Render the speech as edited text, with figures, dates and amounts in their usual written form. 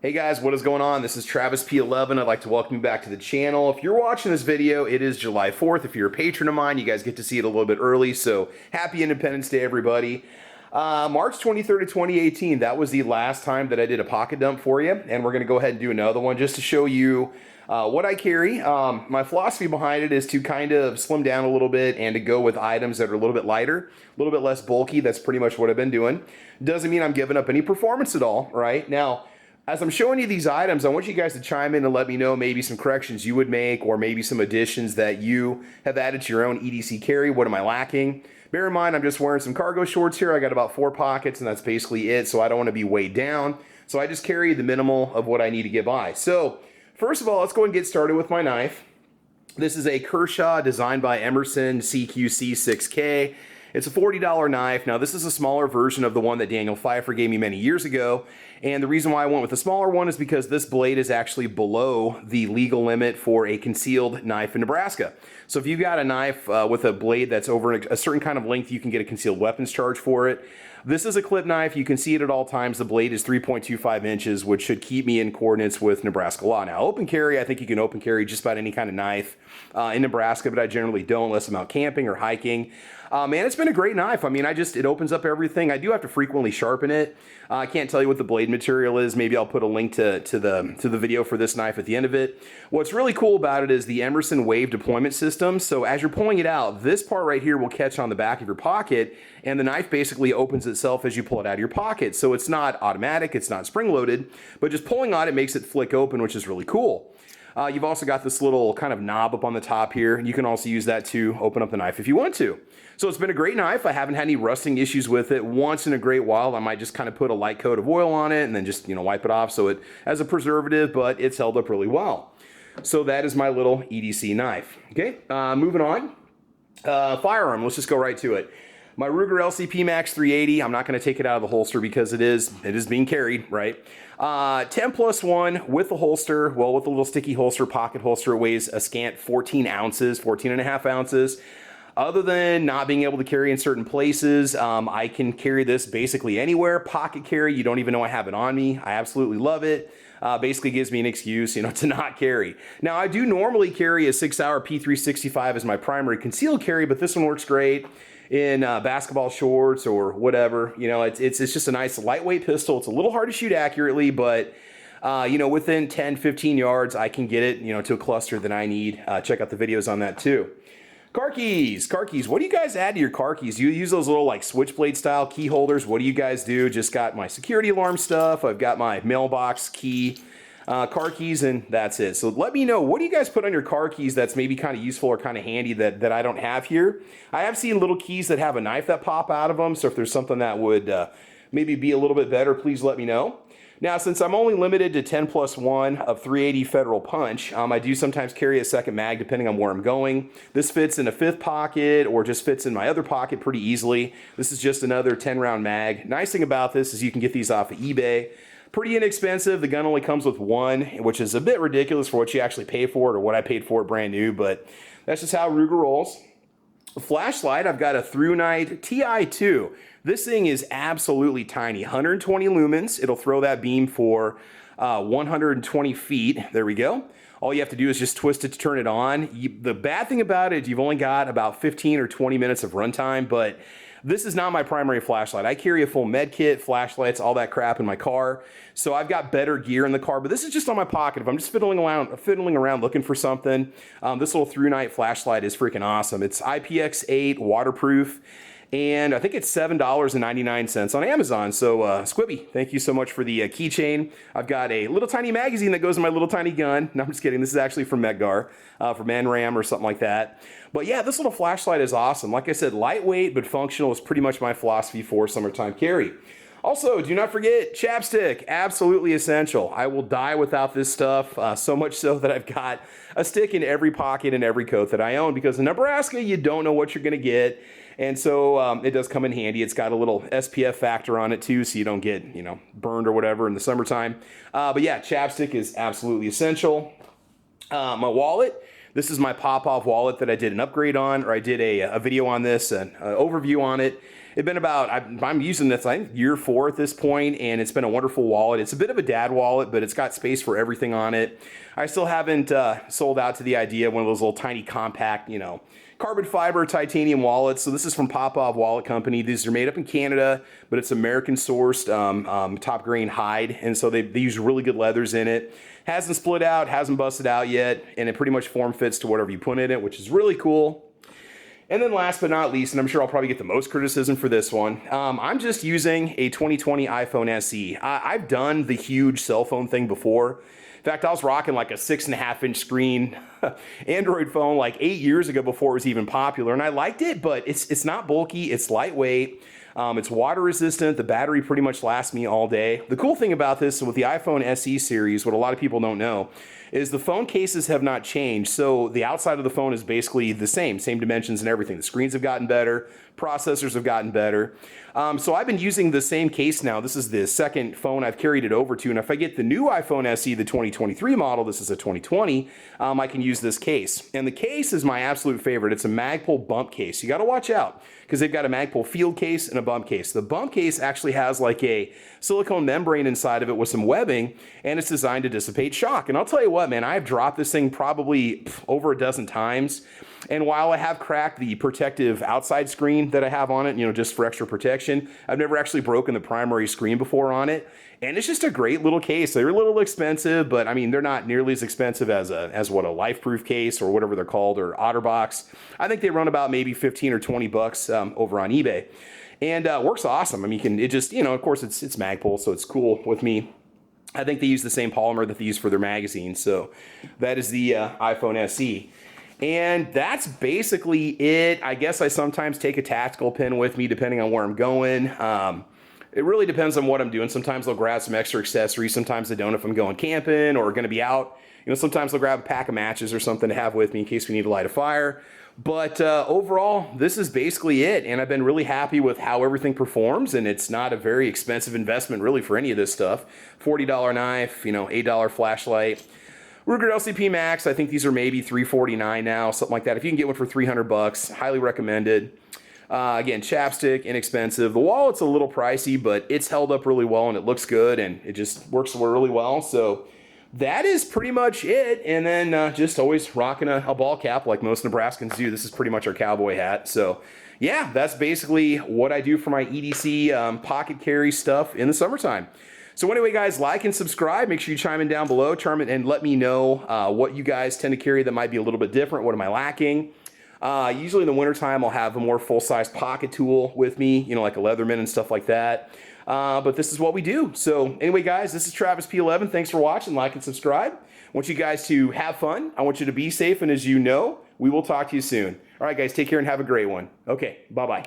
Hey guys, what is going on? This is Travis P11. I'd like to welcome you back to the channel. If you're watching this video, it is July 4th. If you're a patron of mine, you guys get to see it a little bit early, so happy Independence Day, everybody. March 23rd of 2018, that was the last time that I did a pocket dump for you, and we're going to go ahead and do another one just to show you what I carry. My philosophy behind it is to kind of slim down a little bit and to go with items that are a little bit lighter, a little bit less bulky. That's pretty much what I've been doing. Doesn't mean I'm giving up any performance at all, right? Now, as I'm showing you these items, I want you guys to chime in and let me know maybe some corrections you would make or maybe some additions that you have added to your own EDC carry. What am I lacking? Bear in mind, I'm just wearing some cargo shorts here. I got about 4 pockets and that's basically it, so I don't want to be weighed down. So I just carry the minimal of what I need to get by. So first of all, let's go and get started with my knife. This is a Kershaw designed by Emerson CQC6K. It's a $40 knife. Now, this is a smaller version of the one that Daniel Pfeiffer gave me many years ago. And the reason why I went with the smaller one is because this blade is actually below the legal limit for a concealed knife in Nebraska. So if you've got a knife with a blade that's over a certain kind of length, you can get a concealed weapons charge for it. This is a clip knife. You can see it at all times. The blade is 3.25 inches, which should keep me in coordinates with Nebraska law. Now, open carry, I think you can open carry just about any kind of knife in Nebraska, but I generally don't unless I'm out camping or hiking. Man, it's been a great knife. I mean, it opens up everything. I do have to frequently sharpen it. I can't tell you what the blade material is. Maybe I'll put a link to the video for this knife at the end of it. What's really cool about it is the Emerson wave deployment system. So as you're pulling it out, this part right here will catch on the back of your pocket, and the knife basically opens itself as you pull it out of your pocket. So it's not automatic, it's not spring-loaded, but just pulling on it makes it flick open, which is really cool. You've also got this little kind of knob up on the top here. You can also use that to open up the knife if you want to. So it's been a great knife. I haven't had any rusting issues with it. Once in a great while, I might just kind of put a light coat of oil on it and then just, wipe it off so it has a preservative, but it's held up really well. So that is my little EDC knife. Okay, moving on. Firearm, let's just go right to it. My Ruger LCP Max 380, I'm not going to take it out of the holster because it is being carried, right? 10+1 with the holster, well, with the little sticky holster, pocket holster, it weighs a scant 14 ounces, 14.5 ounces. Other than not being able to carry in certain places, I can carry this basically anywhere. Pocket carry, you don't even know I have it on me. I absolutely love it. Basically gives me an excuse, to not carry. Now, I do normally carry a 6-hour P365 as my primary concealed carry, but this one works great in basketball shorts or whatever. It's just a nice lightweight pistol. It's a little hard to shoot accurately, but within 10, 15 yards, I can get it, to a cluster that I need. Check out the videos on that too. Car keys, what do you guys add to your car keys? Do you use those little like switchblade style key holders? What do you guys do? Just got my security alarm stuff. I've got my mailbox key, car keys, and that's it. So let me know, what do you guys put on your car keys that's maybe kind of useful or kind of handy that I don't have here? I have seen little keys that have a knife that pop out of them. So if there's something that would maybe be a little bit better, please let me know. Now, since I'm only limited to 10+1 of 380 Federal Punch, I do sometimes carry a second mag depending on where I'm going. This fits in a 5th pocket or just fits in my other pocket pretty easily. This is just another 10-round mag. Nice thing about this is you can get these off of eBay. Pretty inexpensive. The gun only comes with one, which is a bit ridiculous for what you actually pay for it or what I paid for it brand new, but that's just how Ruger rolls. Flashlight, I've got a ThruNite TI2. This thing is absolutely tiny, 120 lumens. It'll throw that beam for 120 feet. There we go. All you have to do is just twist it to turn it on. The bad thing about it, you've only got about 15 or 20 minutes of runtime, but this is not my primary flashlight. I carry a full med kit, flashlights, all that crap in my car. So I've got better gear in the car, but this is just on my pocket. If I'm just fiddling around looking for something, this little ThruNite flashlight is freaking awesome. It's IPX8 waterproof, and I think it's $7.99 on Amazon. So Squibby, thank you so much for the keychain. I've got a little tiny magazine that goes in my little tiny gun. No, I'm just kidding. This is actually from Medgar, from NRAM or something like that. But yeah, this little flashlight is awesome. Like I said, lightweight but functional is pretty much my philosophy for summertime carry. Also, do not forget chapstick, absolutely essential. I will die without this stuff, so much so that I've got a stick in every pocket and every coat that I own, because in Nebraska, you don't know what you're gonna get. And so it does come in handy. It's got a little SPF factor on it too, so you don't get, burned or whatever in the summertime. But yeah, chapstick is absolutely essential. My wallet. This is my pop-off wallet that I did an upgrade on, or I did a video on this, an overview on it. It's been about, I'm using this, I think, year 4 at this point, and it's been a wonderful wallet. It's a bit of a dad wallet, but it's got space for everything on it. I still haven't sold out to the idea of one of those little tiny compact, you know, carbon fiber titanium wallets. So this is from Popov Wallet Company. These are made up in Canada, but it's American sourced top grain hide, and so they use really good leathers in it. Hasn't split out, hasn't busted out yet, and it pretty much form fits to whatever you put in it, which is really cool. And then last but not least, and I'm sure I'll probably get the most criticism for this one, I'm just using a 2020 iPhone SE. I've done the huge cell phone thing before. In fact, I was rocking like a 6.5-inch screen Android phone like 8 years ago before it was even popular, and I liked it, but it's not bulky, it's lightweight, it's water resistant, the battery pretty much lasts me all day. The cool thing about this with the iPhone SE series, what a lot of people don't know, is the phone cases have not changed, so the outside of the phone is basically the same dimensions and everything. The screens have gotten better, processors have gotten better. So I've been using the same case now. This is the second phone I've carried it over to, and if I get the new iPhone SE, the 2023 model, this is a 2020, I can use this case. And the case is my absolute favorite. It's a Magpul bump case. You got to watch out because they've got a Magpul field case and a bump case. The bump case actually has like a silicone membrane inside of it with some webbing, and it's designed to dissipate shock. And I'll tell you what, man, I've dropped this thing probably over a dozen times. And while I have cracked the protective outside screen that I have on it, you know, just for extra protection, I've never actually broken the primary screen before on it. And it's just a great little case. They're a little expensive, but I mean, they're not nearly as expensive as what a LifeProof case or whatever they're called, or OtterBox. I think they run about maybe 15 or 20 bucks over on eBay. And works awesome. I mean, it just, you know, of course it's Magpul, so it's cool with me. I think they use the same polymer that they use for their magazines. So that is the iPhone SE. And that's basically it. I guess I sometimes take a tactical pen with me depending on where I'm going. It really depends on what I'm doing. Sometimes I'll grab some extra accessories. Sometimes I don't if I'm going camping or going to be out. You know, sometimes I'll grab a pack of matches or something to have with me in case we need to light a fire. But overall, this is basically it. And I've been really happy with how everything performs. And it's not a very expensive investment really for any of this stuff. $40 knife, you know, $8 flashlight. Ruger LCP Max, I think these are maybe $349 now, something like that. If you can get one for 300 bucks, highly recommended. Again, chapstick, inexpensive. The wallet's a little pricey, but it's held up really well and it looks good and it just works really well. So that is pretty much it. And then just always rocking a ball cap like most Nebraskans do. This is pretty much our cowboy hat. So yeah, that's basically what I do for my EDC pocket carry stuff in the summertime. So anyway, guys, like and subscribe. Make sure you chime in down below, and let me know what you guys tend to carry that might be a little bit different. What am I lacking? Usually in the wintertime, I'll have a more full-size pocket tool with me, you know, like a Leatherman and stuff like that. But this is what we do. So anyway, guys, this is Travis P11. Thanks for watching. Like and subscribe. I want you guys to have fun. I want you to be safe. And as you know, we will talk to you soon. All right, guys, take care and have a great one. Okay, bye-bye.